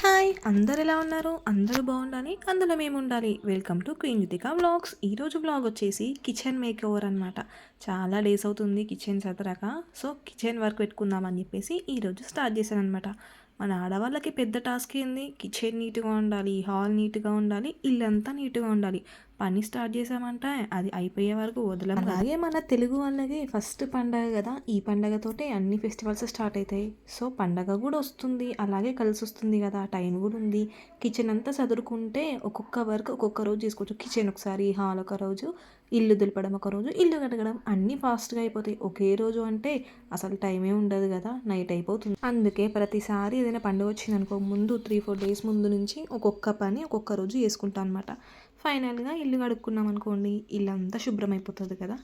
Hi అందరు ఎలా ఉన్నారు? అందరూ బాగుండాలి, అందులో మేము ఉండాలి. Welcome to queen Ritika vlogs. ఈరోజు వ్లాగ్ వచ్చేసి కిచెన్ మేక్ ఓవర్ అనమాట. చాలా డేస్ అవుతుంది కిచెన్ సదరాక. సో కిచెన్ వర్క్ పెట్టుకుందామని చెప్పేసి ఈరోజు స్టార్ట్ చేశాను అనమాట. మన ఆడవాళ్ళకి పెద్ద టాస్క్ ఏంది? కిచెన్ నీట్గా ఉండాలి, హాల్ నీట్గా ఉండాలి, ఇల్లంతా నీట్గా ఉండాలి. పని స్టార్ట్ చేసామంటే అది అయిపోయే వరకు వదలం. అలాగే మన తెలుగు వాళ్ళకి ఫస్ట్ పండగ కదా, ఈ పండగతోటే అన్ని ఫెస్టివల్స్ స్టార్ట్ అవుతాయి. సో పండగ కూడా వస్తుంది, అలాగే కలిసి వస్తుంది కదా, టైం కూడా ఉంది. కిచెన్ అంతా చదురుకుంటే ఒక్కొక్క వర్క్ ఒక్కొక్క రోజు చేసుకోవచ్చు. కిచెన్ ఒకసారి, హాల్ ఒక రోజు, ఇల్లు దులపడం ఒక రోజు, ఇల్లు కడగడం అన్నీ ఫాస్ట్గా అయిపోతాయి. ఒకే రోజు అంటే అసలు టైమే ఉండదు కదా, నైట్ అయిపోతుంది. అందుకే ప్రతిసారి ఏదైనా పండుగ వచ్చిందనుకో, ముందు 3-4 డేస్ ముందు నుంచి ఒక్కొక్క పని ఒక్కొక్క రోజు చేసుకుంటాను అనమాట. ఫైనల్గా ఇల్లు కడుక్కున్నాం అనుకోండి, ఇల్లంతా శుభ్రం అయిపోతుంది కదా.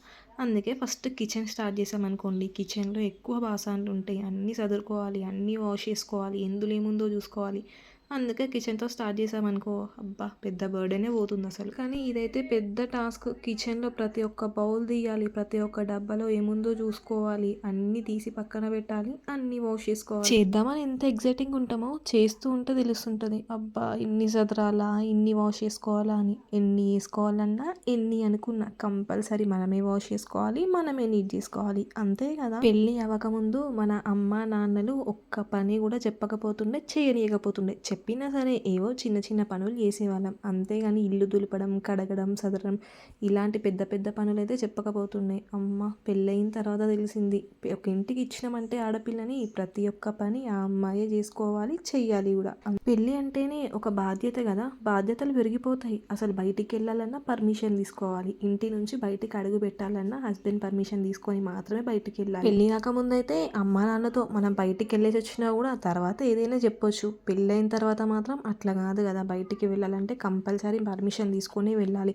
అందుకే ఫస్ట్ కిచెన్ స్టార్ట్ చేసామనుకోండి, కిచెన్లో ఎక్కువ బాసనలు ఉంటాయి, అన్నీ చదువుకోవాలి, అన్నీ వాష్ చేసుకోవాలి, ఎందులో ఏముందో చూసుకోవాలి. అందుకే కిచెన్తో స్టార్ట్ చేసామనుకో, అబ్బా పెద్ద బర్డెనే పోతుంది అసలు. కానీ ఇదైతే పెద్ద టాస్క్. కిచెన్లో ప్రతి ఒక్క బౌల్ తీయాలి, ప్రతి ఒక్క డబ్బాలో ఏముందో చూసుకోవాలి, అన్నీ తీసి పక్కన పెట్టాలి, అన్నీ వాష్ చేసుకోవాలి. చేద్దామని ఎంత ఎగ్జైటింగ్ ఉంటామో చేస్తూ ఉంటే తెలుస్తుంటుంది, అబ్బా ఇన్ని సదరాలా, ఇన్ని వాష్ చేసుకోవాలా అని. ఎన్ని వేసుకోవాలన్నా, ఎన్ని అనుకున్నా కంపల్సరీ మనమే వాష్ చేసుకోవాలి, మనమే నీట్ చేసుకోవాలి, అంతే కదా. పెళ్ళి అవ్వకముందు మన అమ్మ నాన్నలు ఒక్క పని కూడా చెప్పకపోతుండే, చేయనీయకపోతుండే. చెప్పినా సరే ఏవో చిన్న చిన్న పనులు చేసేవాళ్ళం, అంతేగాని ఇల్లు దులపడం, కడగడం, సదరడం ఇలాంటి పెద్ద పెద్ద పనులు అయితే చెప్పకపోతుండే. అమ్మ పెళ్ళయిన తర్వాత తెలిసింది, ఒక ఇంటికి ఇచ్చినామంటే ఆడపిల్లని, ప్రతి ఒక్క పని ఆ అమ్మాయే చేసుకోవాలి, చెయ్యాలి కూడా. పెళ్ళి అంటేనే ఒక బాధ్యత కదా, బాధ్యతలు పెరిగిపోతాయి. అసలు బయటికి వెళ్ళాలన్నా పర్మిషన్ తీసుకోవాలి, ఇంటి నుంచి బయటికి అడుగు పెట్టాలన్నా హస్బెండ్ పర్మిషన్ తీసుకొని మాత్రమే బయటికి వెళ్ళాలి. పెళ్ళి కాకముందైతే అమ్మ నాన్నతో మనం బయటికి వెళ్ళేసి వచ్చినా కూడా తర్వాత ఏదైనా చెప్పొచ్చు. పెళ్ళైన తర్వాత మాత్రం అట్లా కాదు కదా, బయటికి వెళ్ళాలంటే కంపల్సరీ పర్మిషన్ తీసుకొని వెళ్ళాలి.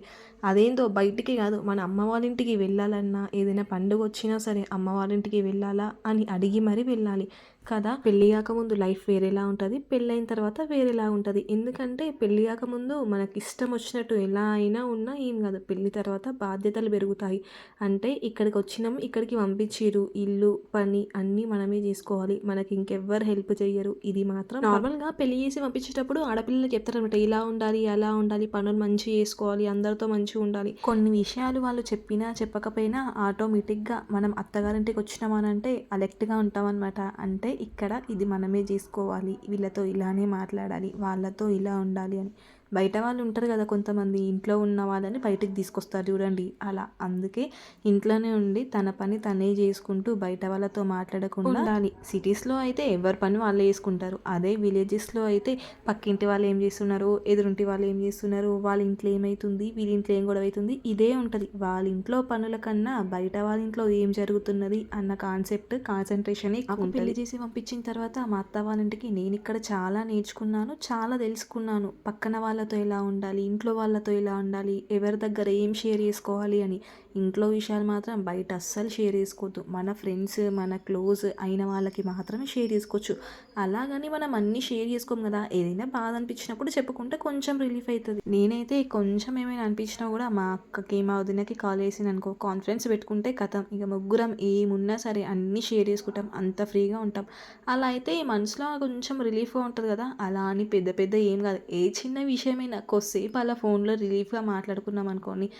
అదేందో బయటికి కాదు, మన అమ్మ వాళ్ళ ఇంటికి వెళ్ళాలన్నా, ఏదైనా పండుగ వచ్చినా సరే అమ్మ వాళ్ళ ఇంటికి వెళ్ళాలా అని అడిగి మరీ వెళ్ళాలి కదా. పెళ్ళి కాకముందు లైఫ్ వేరేలా ఉంటుంది, పెళ్ళైన తర్వాత వేరేలా ఉంటుంది. ఎందుకంటే పెళ్ళి కాకముందు మనకి ఇష్టం వచ్చినట్టు ఎలా అయినా ఉన్నా ఏం కాదు, పెళ్ళి తర్వాత బాధ్యతలు పెరుగుతాయి. అంటే ఇక్కడికి వచ్చినాం, ఇక్కడికి పంపించారు, ఇల్లు పని అన్నీ మనమే చేసుకోవాలి, మనకి ఇంకెవ్వరు హెల్ప్ చేయరు. ఇది మాత్రం నార్మల్గా పెళ్లి చేసి పంపించేటప్పుడు ఆడపిల్లలకి చెప్తారనమాట, ఇలా ఉండాలి, అలా ఉండాలి, పనులు మంచిగా చేసుకోవాలి, అందరితో మంచిగా ఉండాలి. కొన్ని విషయాలు వాళ్ళు చెప్పినా చెప్పకపోయినా ఆటోమేటిక్గా మనం అత్తగారింటికి వచ్చినామనంటే అలెక్ట్గా ఉంటామన్నమాట. అంటే ఇక్కడ ఇది మనమే చేసుకోవాలి, వీళ్ళతో ఇలానే మాట్లాడాలి, వాళ్ళతో ఇలా ఉండాలి అని. బయట వాళ్ళు ఉంటారు కదా కొంతమంది, ఇంట్లో ఉన్న వాళ్ళని బయటకు తీసుకొస్తారు చూడండి, అలా. అందుకే ఇంట్లోనే ఉండి తన పని తనే చేసుకుంటూ బయట వాళ్ళతో మాట్లాడకుండా ఉండాలి. సిటీస్లో అయితే ఎవరి పని వాళ్ళే చేసుకుంటారు, అదే విలేజెస్లో అయితే పక్కింటి వాళ్ళు ఏం చేస్తున్నారు, ఎదురుంటి వాళ్ళు ఏం చేస్తున్నారు, వాళ్ళ ఇంట్లో ఏమవుతుంది, వీళ్ళ ఇంట్లో ఏం గొడవ అవుతుంది, ఇదే ఉంటుంది. వాళ్ళ ఇంట్లో పనుల కన్నా బయట వాళ్ళ ఇంట్లో ఏం జరుగుతున్నది అన్న కాన్సన్ట్రేషన్ పెళ్లి చేసి పంపించిన తర్వాత మా అత్త వాళ్ళ ఇంటికి నేను ఇక్కడ చాలా నేర్చుకున్నాను, చాలా తెలుసుకున్నాను. పక్కన వాళ్ళతో ఎలా ఉండాలి, ఇంట్లో వాళ్ళతో ఎలా ఉండాలి, ఎవరి దగ్గర ఏం షేర్ చేసుకోవాలి అని. ఇంట్లో విషయాలు మాత్రం బయట అస్సలు షేర్ చేసుకోవద్దు. మన ఫ్రెండ్స్, మన క్లోజ్ అయిన వాళ్ళకి మాత్రమే షేర్ చేసుకోవచ్చు. అలాగని మనం అన్నీ షేర్ చేసుకోం కదా, ఏదైనా బాధ అనిపించినప్పుడు చెప్పుకుంటే కొంచెం రిలీఫ్ అవుతుంది. నేనైతే కొంచెం ఏమైనా అనిపించినా కూడా మా అక్కకి, మా వదినకి కాల్ చేసింది అనుకో, కాన్ఫరెన్స్ పెట్టుకుంటే కథం, ఇక ముగ్గురం ఏమున్నా సరే అన్నీ షేర్ చేసుకుంటాం, అంత ఫ్రీగా ఉంటాం. అలా అయితే మనసులో కొంచెం రిలీఫ్గా ఉంటుంది కదా. అలా అని పెద్ద పెద్ద ఏం కాదు, ఏ చిన్న విషయమైనా కొద్దిసేపు అలా ఫోన్లో రిలీఫ్గా మాట్లాడుకున్నాం అనుకోండి,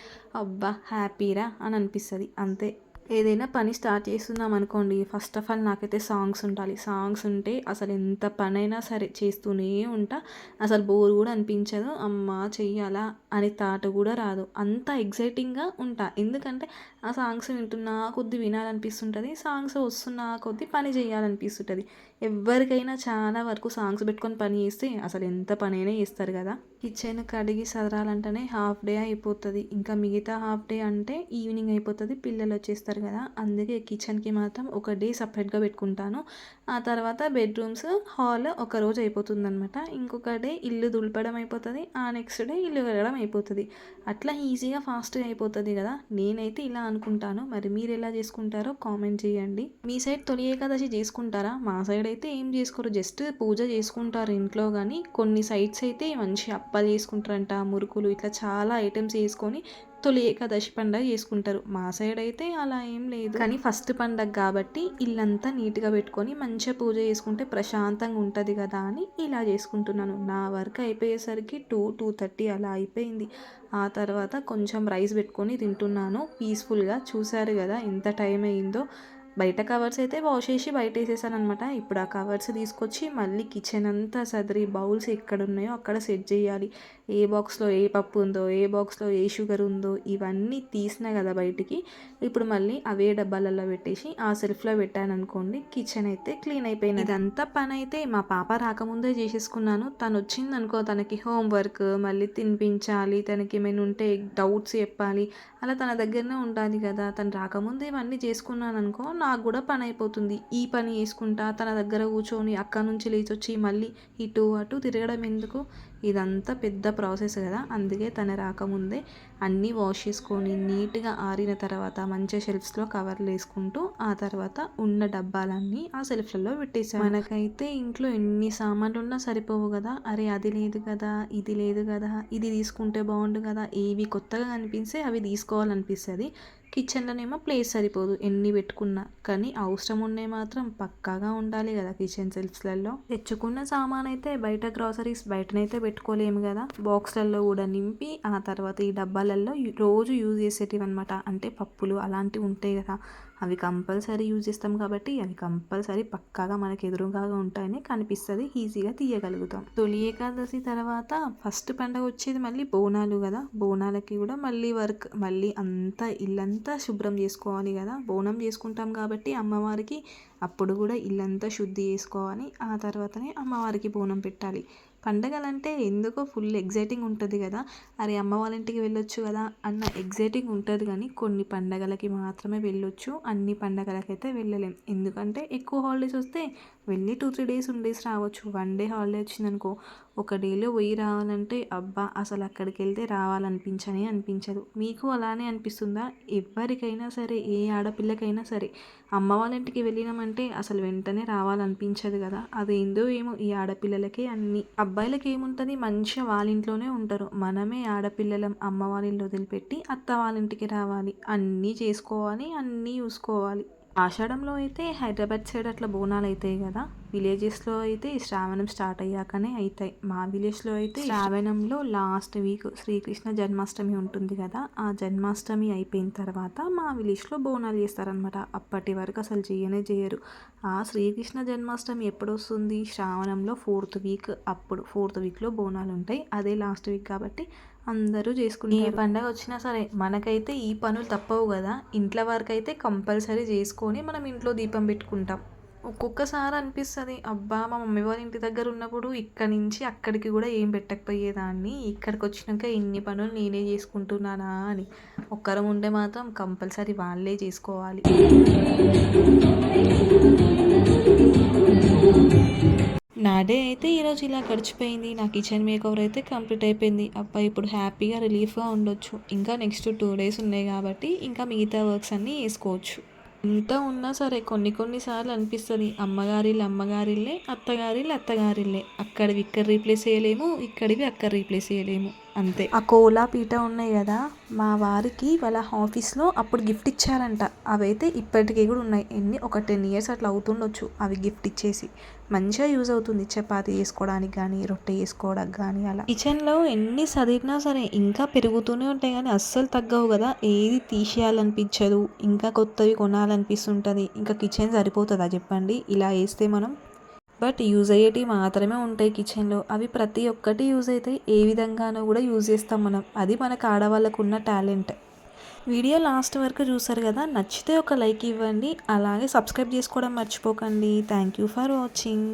అబ్బా హ్యాపీరా అని అనిపిస్తుంది, అంతే. ఏదైనా పని స్టార్ట్ చేస్తున్నాం అనుకోండి, ఫస్ట్ ఆఫ్ ఆల్ నాకైతే సాంగ్స్ ఉండాలి. సాంగ్స్ ఉంటే అసలు ఎంత పనైనా సరే చేస్తూనే ఉంటా, అసలు బోర్ కూడా అనిపించదు. అమ్మ చెయ్యాలా అనే థాట్ కూడా రాదు, అంత ఎగ్జైటింగ్గా ఉంటా. ఎందుకంటే ఆ సాంగ్స్ వింటున్నా కొద్ది వినాలనిపిస్తుంటుంది, సాంగ్స్ వస్తున్నా కొద్ది పని చేయాలనిపిస్తుంటుంది. ఎవరికైనా చాలా వరకు సాంగ్స్ పెట్టుకొని పని చేస్తే అసలు ఎంత పనైనా చేస్తారు కదా. కిచెన్ కడిగి సదరాలంటేనే హాఫ్ డే అయిపోతుంది, ఇంకా మిగతా హాఫ్ డే అంటే ఈవినింగ్ అయిపోతుంది, పిల్లలు వచ్చేస్తారు కదా. అందుకే కిచెన్కి మాత్రం ఒక డే సపరేట్గా పెట్టుకుంటాను. ఆ తర్వాత బెడ్రూమ్స్, హాల్ ఒక రోజు అయిపోతుంది అనమాట. ఇంకొక డే ఇల్లు దులపడం అయిపోతుంది, ఆ నెక్స్ట్ డే ఇల్లు కడగడం అయిపోతుంది. అట్లా ఈజీగా ఫాస్ట్గా అయిపోతుంది కదా. నేనైతే ఇలా అనుకుంటాను, మరి మీరు ఎలా చేసుకుంటారో కామెంట్ చేయండి. మీ సైడ్ తొలి ఏకాదశి చేసుకుంటారా? మా సైడ్ అయితే ఏం చేసుకోరు, జస్ట్ పూజ చేసుకుంటారు ఇంట్లో. కానీ కొన్ని సైడ్స్ అయితే మంచి అప్పాలు చేసుకుంటారంట, మురుకులు, ఇట్లా చాలా ఐటమ్స్ వేసుకొని తొలి ఏకాదశి పండగ చేసుకుంటారు. మా సైడ్ అయితే అలా ఏం లేదు, కానీ ఫస్ట్ పండగ కాబట్టి ఇల్లంతా నీట్గా పెట్టుకొని మంచిగా పూజ చేసుకుంటే ప్రశాంతంగా ఉంటుంది కదా అని ఇలా చేసుకుంటున్నాను. నా వర్క్ అయిపోయేసరికి 2:30 అలా అయిపోయింది. ఆ తర్వాత కొంచెం రైస్ పెట్టుకొని తింటున్నాను పీస్ఫుల్గా. చూసారు కదా ఎంత టైం అయిందో. బయట కవర్స్ అయితే వాష్ చేసి బయట వేసేసాను అనమాట. ఇప్పుడు ఆ కవర్స్ తీసుకొచ్చి మళ్ళీ కిచెన్ అంతా సదిరి బౌల్స్ ఎక్కడ ఉన్నాయో అక్కడ సెట్ చేయాలి. ఏ బాక్స్లో ఏ పప్పు ఉందో, ఏ బాక్స్లో ఏ షుగర్ ఉందో ఇవన్నీ తీసినా కదా బయటికి. ఇప్పుడు మళ్ళీ అవే డబ్బాలలో పెట్టేసి ఆ సెల్ఫ్లో పెట్టాను అనుకోండి, కిచెన్ అయితే క్లీన్ అయిపోయింది. ఇదంతా పని అయితే మా పాప రాకముందే చేసేసుకున్నాను. తను వచ్చింది అనుకో, తనకి హోంవర్క్ మళ్ళీ తినిపించాలి, తనకి ఏమైనా ఉంటే డౌట్స్ చెప్పాలి, అలా తన దగ్గరనే ఉండాలి కదా. తను రాకముందే ఇవన్నీ చేసుకున్నాను అనుకో, నాకు కూడా పని అయిపోతుంది. ఈ పని చేసుకుంటా తన దగ్గర కూర్చొని అక్కడ నుంచి లేచి వచ్చి మళ్ళీ ఇటు అటు తిరగడం ఎందుకు, ఇదంతా పెద్ద ప్రాసెస్ కదా. అందుకే తను రాకముందే అన్నీ వాష్ చేసుకొని నీట్గా ఆరిన తర్వాత మంచిగా షెల్ఫ్స్లో కవర్లు వేసుకుంటూ ఆ తర్వాత ఉన్న డబ్బాలన్నీ ఆ సెల్ఫ్లలో పెట్టేసాను. మనకైతే ఇంట్లో ఎన్ని సామాన్లు ఉన్నా సరిపోవు కదా. అరే అది లేదు కదా, ఇది లేదు కదా, ఇది తీసుకుంటే బాగుండు కదా, ఏవి కొత్తగా కనిపిస్తే అవి తీసుకోవాలనిపిస్తుంది. కిచెన్లోనేమో ప్లేస్ సరిపోదు ఎన్ని పెట్టుకున్నా, కానీ అవసరం ఉన్నవి మాత్రం పక్కాగా ఉండాలి కదా కిచెన్ సెల్ఫ్స్లలో. తెచ్చుకున్న సామాన్ అయితే బయట గ్రాసరీస్ బయటనైతే పెట్టుకోలేము కదా, బాక్స్లలో కూడా నింపి ఆ తర్వాత ఈ డబ్బాలలో రోజు యూజ్ చేసేటివి అనమాట. అంటే పప్పులు అలాంటివి ఉంటాయి కదా, అవి కంపల్సరీ యూజ్ చేస్తాం కాబట్టి అవి కంపల్సరీ పక్కాగా మనకి ఎదురుగా ఉంటాయని కనిపిస్తుంది, ఈజీగా తీయగలుగుతాం. తొలి ఏకాదశి తర్వాత ఫస్ట్ పండగ వచ్చేది మళ్ళీ బోనాలు కదా. బోనాలకి కూడా మళ్ళీ వర్క్, మళ్ళీ అంతా ఇల్లంతా శుభ్రం చేసుకోవాలి కదా. బోనం చేసుకుంటాం కాబట్టి అమ్మవారికి అప్పుడు కూడా ఇల్లంతా శుద్ధి చేసుకోవాలి. ఆ తర్వాతనే అమ్మవారికి బోనం పెట్టాలి. పండగలంటే ఎందుకో ఫుల్ ఎగ్జైటింగ్ ఉంటుంది కదా. అరే అమ్మ వాళ్ళ ఇంటికి వెళ్ళొచ్చు కదా అన్న ఎగ్జైటింగ్ ఉంటుంది, కానీ కొన్ని పండగలకి మాత్రమే వెళ్ళొచ్చు, అన్ని పండగలకైతే వెళ్ళలేం. ఎందుకంటే ఎక్కువ హాలిడేస్ వస్తే వెళ్ళి 2-3 డేస్ ఉండేసి రావచ్చు. 1 డే హాలిడే వచ్చిందనుకో, ఒక డేలో పోయి రావాలంటే అబ్బా అసలు అక్కడికి వెళ్తే అనిపించదు. మీకు అలానే అనిపిస్తుందా? ఎవరికైనా సరే, ఏ ఆడపిల్లకైనా సరే అమ్మ వాళ్ళ ఇంటికి వెళ్ళినామంటే అసలు వెంటనే రావాలనిపించదు కదా. అదేందో ఏమో ఈ ఆడపిల్లలకే అన్ని. అబ్బాయిలకి ఏముంటుంది, మంచిగా వాళ్ళ ఇంట్లోనే ఉంటారు. మనమే ఆడపిల్లలం అమ్మ వాళ్ళ ఇల్లు వదిలిపెట్టి అత్త వాళ్ళ ఇంటికి రావాలి, అన్నీ చేసుకోవాలి, అన్నీ చూసుకోవాలి. ఆషాఢంలో అయితే హైదరాబాద్ సైడ్ అట్లా బోనాలు అవుతాయి కదా. విలేజెస్లో అయితే శ్రావణం స్టార్ట్ అయ్యాకనే అవుతాయి. మా విలేజ్లో అయితే శ్రావణంలో లాస్ట్ వీక్ శ్రీకృష్ణ జన్మాష్టమి ఉంటుంది కదా, ఆ జన్మాష్టమి అయిపోయిన తర్వాత మా విలేజ్లో బోనాలు చేస్తారనమాట. అప్పటి వరకు అసలు చేయరు. ఆ శ్రీకృష్ణ జన్మాష్టమి ఎప్పుడు వస్తుంది, శ్రావణంలో 4th వీక్, అప్పుడు 4th వీక్లో బోనాలు ఉంటాయి. అదే లాస్ట్ వీక్ కాబట్టి అందరూ చేసుకుంటారు. ఏ పండగ వచ్చినా సరే మనకైతే ఈ పనులు తప్పవు కదా. ఇంట్లో వరకు అయితే కంపల్సరీ చేసుకొని మనం ఇంట్లో దీపం పెట్టుకుంటాం. ఒక్కొక్కసారి అనిపిస్తుంది, అబ్బా మా మమ్మీ వాళ్ళ ఇంటి దగ్గర ఉన్నప్పుడు ఇక్కడి నుంచి అక్కడికి కూడా ఏం పెట్టకపోయేదాన్ని, ఇక్కడికి వచ్చినాక ఇన్ని పనులు నేనే చేసుకుంటున్నానా అని. ఒక్కరం ఉంటే మాత్రం కంపల్సరీ వాళ్ళే చేసుకోవాలి. నా డే అయితే ఈరోజు ఇలా గడిచిపోయింది. నా కిచెన్ మేకోవర్ అయితే కంప్లీట్ అయిపోయింది. అబ్బా ఇప్పుడు హ్యాపీగా రిలీఫ్గా ఉండొచ్చు. ఇంకా నెక్స్ట్ 2 డేస్ ఉన్నాయి కాబట్టి ఇంకా మిగతా వర్క్స్ అన్నీ వేసుకోవచ్చు. ఎంత ఉన్నా సరే కొన్నిసార్లు అనిపిస్తుంది, అమ్మగారిల్లే, అత్తగారిల్లే. అక్కడివి ఇక్కడ రీప్లేస్ చేయలేము, ఇక్కడివి అక్కడ రీప్లేస్ చేయలేము, అంతే. ఆ కోలా పీట ఉన్నాయి కదా, మా వారికి వాళ్ళ ఆఫీస్లో అప్పుడు గిఫ్ట్ ఇచ్చారంట. అవైతే ఇప్పటికీ కూడా ఉన్నాయి. ఒక 10 years అట్లా అవుతుండొచ్చు అవి గిఫ్ట్ ఇచ్చేసి. మంచిగా యూజ్ అవుతుంది చపాతీ చేసుకోవడానికి కానీ, రొట్టె చేసుకోవడానికి కానీ. అలా కిచెన్లో ఎన్ని సదిరినా సరే ఇంకా పెరుగుతూనే ఉంటాయి, కానీ అస్సలు తగ్గవు కదా. ఏది తీసేయాలనిపించదు, ఇంకా కొత్తవి కొనాలనిపిస్తుంటుంది. ఇంకా కిచెన్ సరిపోతుందా చెప్పండి ఇలా వేస్తే మనం. బట్ యూజ్ అయ్యేటివి మాత్రమే ఉంటాయి కిచెన్లో. అవి ప్రతి ఒక్కటి యూజ్ అవుతాయి, ఏ విధంగానో కూడా యూజ్ చేస్తాం మనం. అది మనకు ఆడవాళ్ళకు ఉన్న టాలెంట్. వీడియో లాస్ట్ వరకు చూసారు కదా, నచ్చితే ఒక లైక్ ఇవ్వండి, అలాగే సబ్స్క్రైబ్ చేసుకోవడం మర్చిపోకండి. Thank you for watching.